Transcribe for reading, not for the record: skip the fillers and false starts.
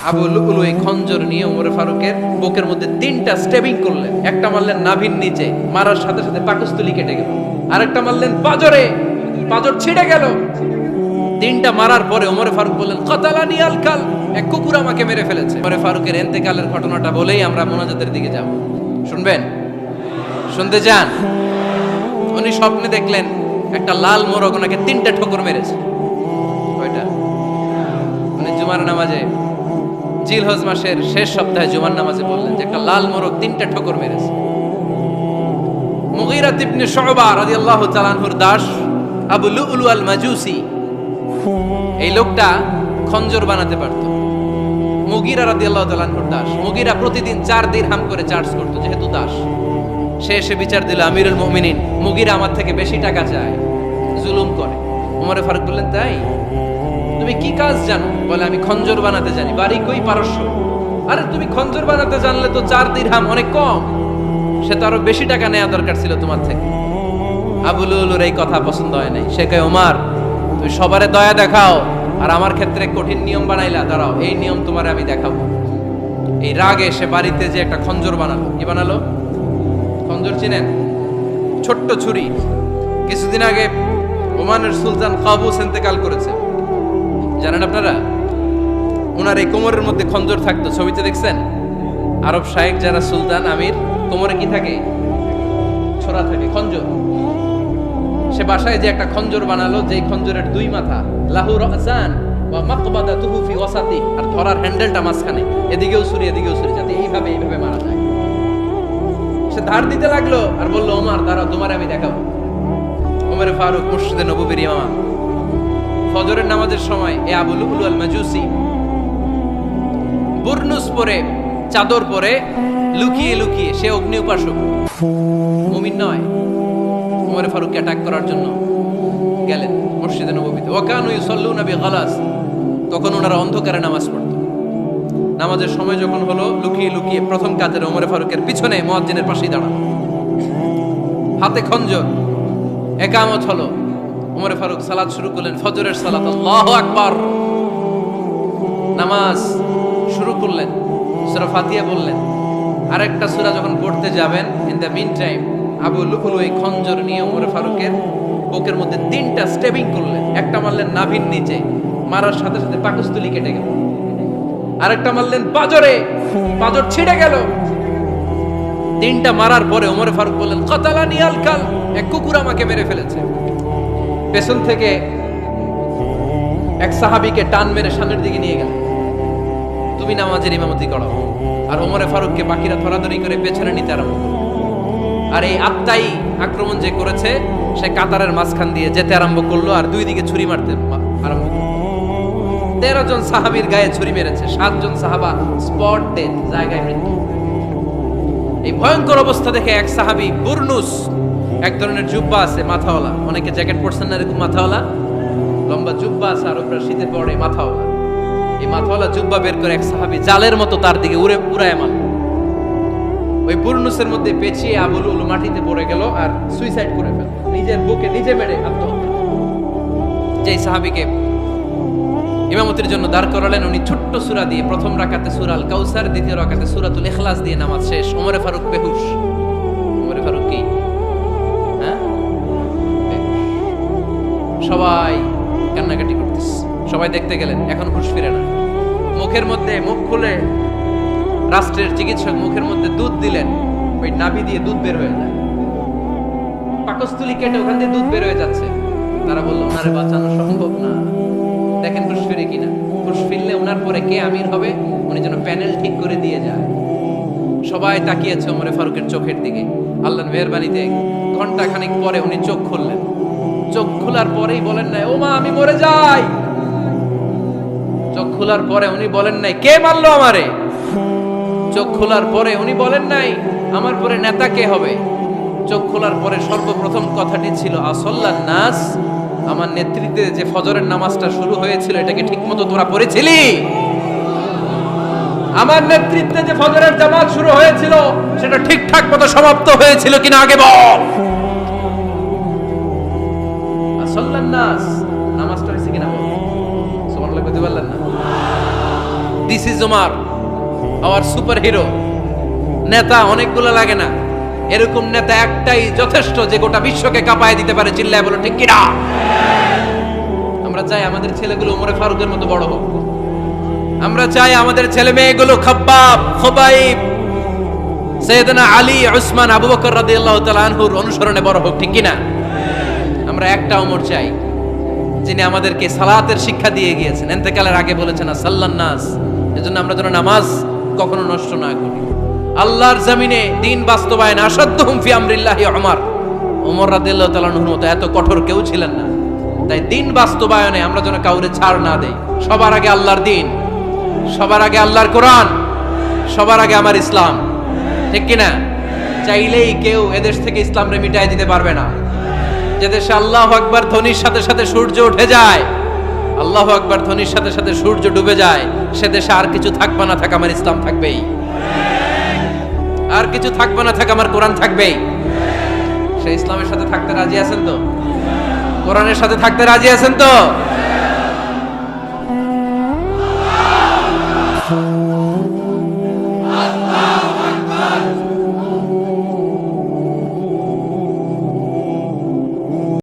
Abu Lulu এই খঞ্জর নিয়ে ওমর ফারুকের বুকের মধ্যে 3টা স্টেবিং করলেন। একটা মারলেন নাভির নিচে, মারার সাথে সাথে পাকস্থলী কেটে গেল। আরেকটা মারলেন পাজরে, পাজর ছিঁড়ে গেল। 3টা মারার পরে ওমর ফারুক বললেন কাতালানি আল কাল, এক কুকুর আমাকে মেরে ফেলেছে। ওমর ফারুকের ইন্তেকালের ঘটনাটা বলেই আমরা মোনাজাতের দিকে যাব। শুনবেন? শুনতে চান? উনি স্বপ্নে দেখলেন একটা লাল মোরগ ওনাকে 3টা ঠোকর মেরেছে। কয়টা? উনি জুমার নামাজে, জিলহজ মাসের শেষ সপ্তাহে জুমার নামাজে বললেন যে একটা লাল মোরগ 3টা ঠোকর মেরেছে। মুগীরা ইবনে শুবা রাদিয়াল্লাহু তাআলা আনহুর দাস আবু লুলু আল মাজুসি, এই লোকটা খঞ্জর বানাতে পারত। মুগীরা রাদিয়াল্লাহু তাআলা আনহুর দাস। মুগীরা প্রতিদিন 4 দিরহাম করে চার্জ করত, যেহেতু দাস। সে এসে বিচার দিল, আমিরুল মুমিনিন, মুগীরা আমার থেকে বেশি টাকা চায়, জুলুম করে। ওমর ফারুক বললেন তাই? তুমি কি কাজ জানো? বলে আমি খঞ্জর বানাতে জানি। বাড়ি কই? পারস্য। আরে তুমি খঞ্জর বানাতে জানলে তো 4 দিরহাম অনেক কম, সে তো আরো বেশি টাকা নেওয়া দরকার ছিল তোমার থেকে। আবু লুলুর এই কথা পছন্দ হয় নাই। সে কয় ওমর, তুমি সবারে দয়া দেখাও আর আমার ক্ষেত্রে কঠিন নিয়ম বানাইলা, দাঁড়াও এই নিয়ম তোমারে আমি দেখাবো। এই রাগে সে বাড়িতে যে একটা খঞ্জর বানালো। কি বানালো? খঞ্জর চিনেন? ছোট্ট ছুরি। কিছুদিন আগে ওমানের সুলতান কাবুস ইন্তেকাল করেছে, জানেন আপনারা? ওনার এই কোমরের মধ্যে খঞ্জর থাকতো, ছবিতে দেখছেন? আরব শায়েখ যারা সুলতান আমির, কোমরে কি থাকে? ছোরা থাকে, খঞ্জর। সে বাসায় যে একটা খঞ্জর বানালো, যে খঞ্জরের 2 মাথা, লাহু রাসান ওয়া মাকবাদাতুহু ফি ওয়াসাতি, আর ধরার হ্যান্ডেলটা মাঝখানে, এদিকেও ছুরি এদিকেও ছুরি, যাতে এইভাবে এইভাবে মারা যায়। সে ধার দিতে লাগলো আর বলল ওমর দাঁড়াও, তোমারে আমি দেখাবো। ওমর ফারুক মসজিদে নববীর ইমাম, ফজরের নামাজের সময় এ আবু লুলু আল মাজুসি বুরনুস পরে, চাদর পরে, লুকিয়ে লুকিয়ে, সে অগ্নি উপাসক, মুমিন নয়। ওমর ফারুককে অ্যাটাক করার জন্য গেলেন মসজিদে নববীতে। ওয়াকানু ইউসাল্লুনা বিগালাস, তখন ওনারা অন্ধকারে নামাজ পড়তো। নামাজের সময় যখন হলো, লুকিয়ে লুকিয়ে প্রথম কাতারে ওমর ফারুকের পিছনে মুয়াজ্জিনের পাশেই দাঁড়ানো, হাতে খঞ্জর। ইকামত হলো, ওমর ফারুক সালাত শুরু করলেন, ফজরের সালাত, আল্লাহু আকবার। নামাজ শুরু করলেন, সূরা ফাতিহা বললেন। আরেকটা সূরা যখন পড়তে যাবেন, in the mean time Abu Lulu এই খঞ্জর নিয়ে ওমর ফারুকের বুকের মধ্যে 3টা স্টেবিং করলেন। একটা মারলেন নাভির নিচে, মারার সাথে সাথে পাকস্থলী কেটে গেল। আরেকটা মারলেন পাজরে, পাজর ছিঁড়ে গেল। 3টা মারার পরে ওমর ফারুক বললেন কাতালানি আল কাল, এক কুকুর আমাকে মেরে ফেলেছে। পেছন থেকে এক সাহাবীকে টান মেরে সামনের দিকে নিয়ে গেল, তুমি নামাজের ইমামতি করো। আর ওমর ফারুককে বাকিরা ধরাধরি করে পেছনে নিতে আরম্ভ করল। আর এই আত্মাই আক্রমণ যে করেছে, সে কাতারের মাঝখান দিয়ে যেতে আরম্ভ করলো আর 2 দিকে ছুরি মারতে আরম্ভ করলো। 13 জন সাহাবীর গায়ে ছুরি মেরেছে, 7 জন সাহাবা স্পট ডেথ, জায়গায় মৃত্যু। এই ভয়ঙ্কর অবস্থা দেখে এক সাহাবী বুরনুস, এক ধরনের জুব্বা আছে মাথাওয়ালা, অনেকে জ্যাকেট পরছেন না এরকম মাথাওয়ালা, লম্বা জুব্বা আছে, আর উপরে শীতে পড়ে মাথাওয়ালা। এই মাথাওয়ালা জুব্বা বের করে এক সাহাবী জালের মতো তার দিকে উড়ায় মারল। ওই বুরনুসের মধ্যে পেঁচিয়ে আবু লুলু মাটিতে পড়ে গেল আর সুইসাইড করে ফেলল, নিজের বুকে নিজে মেরে আত্মহত্যা। যেই সাহাবীকে ইমামতির জন্য দাঁড় করালেন, উনি ছোট্ট সূরা দিয়ে, প্রথম রাকাতে সূরা আল কাউসার, দ্বিতীয় রাকাতে সূরাতুল ইখলাস দিয়ে নামাজ শেষ। ওমর ফারুক বেহুশ। ওমর ফারুক কি? হ্যাঁ, সবাই কান্নাকাটি করতেছে, সবাই দেখতে গেলেন, এখন হুঁশ ফিরে না। মুখের মধ্যে, মুখ খুলে রাষ্ট্রের চিকিৎসক মুখের মধ্যে দুধ দিলেন, ওই নাভি দিয়ে দুধ বের হয়ে যায়, পাকস্থলী কেটে ওখান দিয়ে দুধ বের হয়ে যাচ্ছে। তারা বলল ওনারে বাঁচানো সম্ভব না, দেখেন হুঁশ ফিরে কিনা। হুঁশ ফিরলে ওনার পরে কে আমির হবে, উনি যেন প্যানেল ঠিক করে দিয়ে যায়। সবাই তাকিয়েছে ওমর ফারুকের চোখের দিকে। আল্লাহর মেহেরবানিতে ঘন্টা খানিক পরে উনি চোখ খুললেন। চোখ খোলার পরেই বলেন নাই ও মা আমি মরে যাই। চোখ খোলার পরে উনি বলেন নাই কে মারলো আমারে। চোখ খোলার পরে উনি বলেন নাই আমার পরে নেতা কে হবে। চোখ খোলার পরে সর্বপ্রথম কথাটি ছিল আসল্লান নাস, আমার নেতৃত্বে যে ফজরের নামাজটা শুরু হয়েছিল এটাকে ঠিকমতো তোরা পড়েছিলি? আমার নেতৃত্বে যে ফজরের জামাত শুরু হয়েছিল সেটা ঠিকঠাক মতো সমাপ্ত হয়েছিল কিনা আগে বল। আসল্লান নাস, নামাজটা হয়েছে কিনা বল। সুবহানাল্লাহ, কইতে পারলেন না? This is Omar, hour super hero. নেতা অনেকগুলো লাগে না, এরকম নেতা একটাই যথেষ্ট যে গোটা বিশ্বকে কাঁপায় দিতে পারে। চিল্লায় বলো ঠিক কিনা? আমরা চাই আমাদের ছেলেগুলো ওমরে ফারুকের মতো বড় হোক। আমরা চাই আমাদের ছেলে মেয়েগুলো খাব্বাব, খুবাইব, সাইয়েদনা আলী, উসমান, আবু বকর রাদিয়াল্লাহু তাআলা আনহুর অনুসরণে বড় হোক। ঠিক কিনা? আমরা একটা ওমর চাই যিনি আমাদেরকে সালাতের শিক্ষা দিয়ে গিয়েছেন, ইন্তেকালের আগে বলেছেন সাল্লান নাস। এজন্য আমরা যেন নামাজ কখনো নষ্ট না করি। আল্লাহর জমিনে দিন বাস্তবায়ন আসাদ্দুহুম ফি আমরিল্লাহি ওমর রাদিয়াল্লাহু তাআলা আনহুর মতো এত কঠোর কেউ ছিলেন না। তাই দিন বাস্তবায়নে আমরা যেন কাউরে ছাড় না দেই। সবার আগে আল্লাহর দিন, সবার আগে আল্লাহর কোরআন, সবার আগে আমার ইসলাম। ঠিক কিনা? চাইলেই কেউ এদেশ থেকে ইসলামরে মিটাই দিতে পারবে না। যে দেশে আল্লাহু আকবার ধ্বনির সাথে সাথে সূর্য উঠে যায়, আল্লাহু আকবার ধ্বনির সাথে সাথে সূর্য ডুবে যায়, সে দেশে আর কিছু থাকবে না থাক আমার ইসলাম থাকবেই, আর কিছু থাকবে না থাক আমার কোরআন থাকবেই। সে ইসলামের সাথে থাকতে রাজি আছেন তো? কোরআনের সাথে থাকতে রাজি আছেন তো?